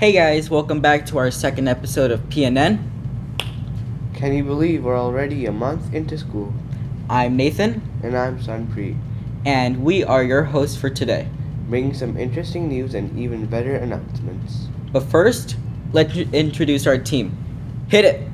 Hey guys, welcome back to our second episode of PNN. Can you believe we're already a month into school? I'm Nathan. And I'm Sunpreet. And we are your hosts for today. Bringing some interesting news and even better announcements. But first, let's introduce our team. Hit it!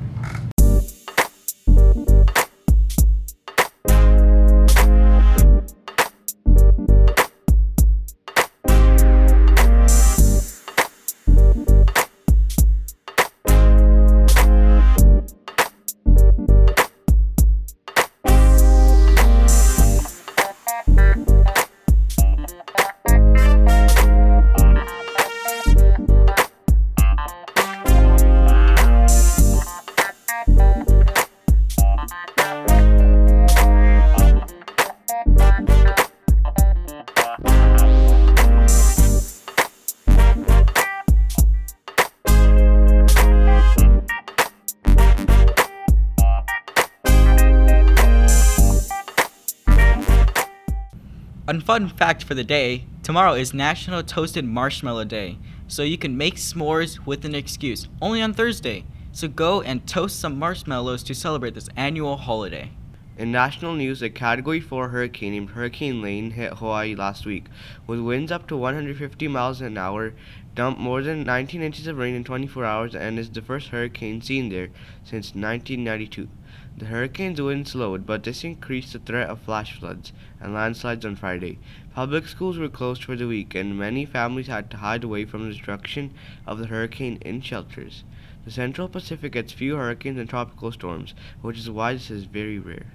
A fun fact for the day, tomorrow is National Toasted Marshmallow Day, so you can make s'mores with an excuse, only on Thursday. So go and toast some marshmallows to celebrate this annual holiday. In national news, a Category 4 hurricane named Hurricane Lane hit Hawaii last week, with winds up to 150 miles an hour, dumped more than 19 inches of rain in 24 hours, and is the first hurricane seen there since 1992. The hurricane's wind slowed, but this increased the threat of flash floods and landslides on Friday. Public schools were closed for the week, and many families had to hide away from the destruction of the hurricane in shelters. The Central Pacific gets few hurricanes and tropical storms, which is why this is very rare.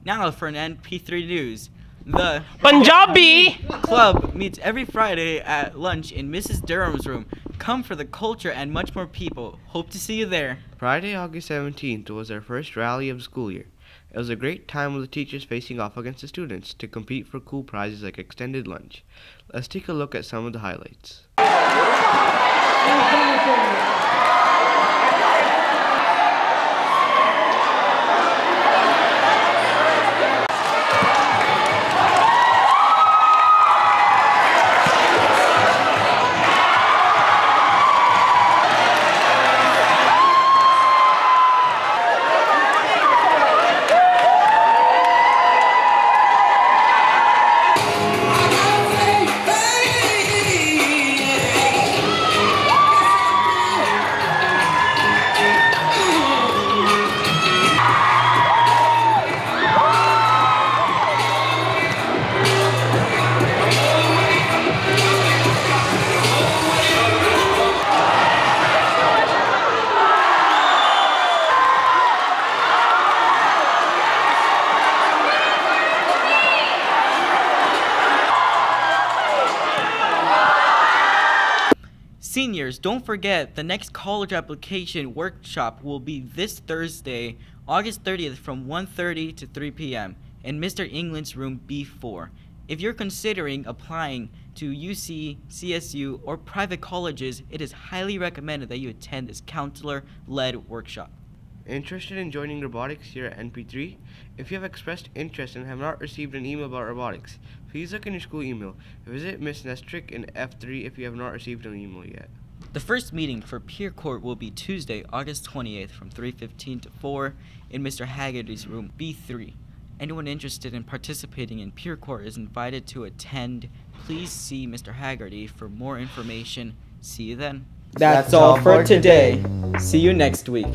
Now for an NP3 news. The Punjabi Club meets every Friday at lunch in Mrs. Durham's room. Come for the culture and much more people. Hope to see you there. Friday, August 17th was our first rally of the school year. It was a great time with the teachers facing off against the students to compete for cool prizes like extended lunch. Let's take a look at some of the highlights. Seniors, don't forget, the next college application workshop will be this Thursday, August 30th from 1:30 to 3 p.m. in Mr. England's room B4. If you're considering applying to UC, CSU, or private colleges, it is highly recommended that you attend this counselor-led workshop. Interested in joining robotics here at NP3? If you have expressed interest and have not received an email about robotics, please look in your school email. Visit Ms. Nestrick in F3 if you have not received an email yet. The first meeting for Peer Court will be Tuesday, August 28th from 3:15 to 4 in Mr. Haggerty's room B3. Anyone interested in participating in Peer Court is invited to attend. Please see Mr. Haggerty for more information. See you then. That's all for today. See you next week.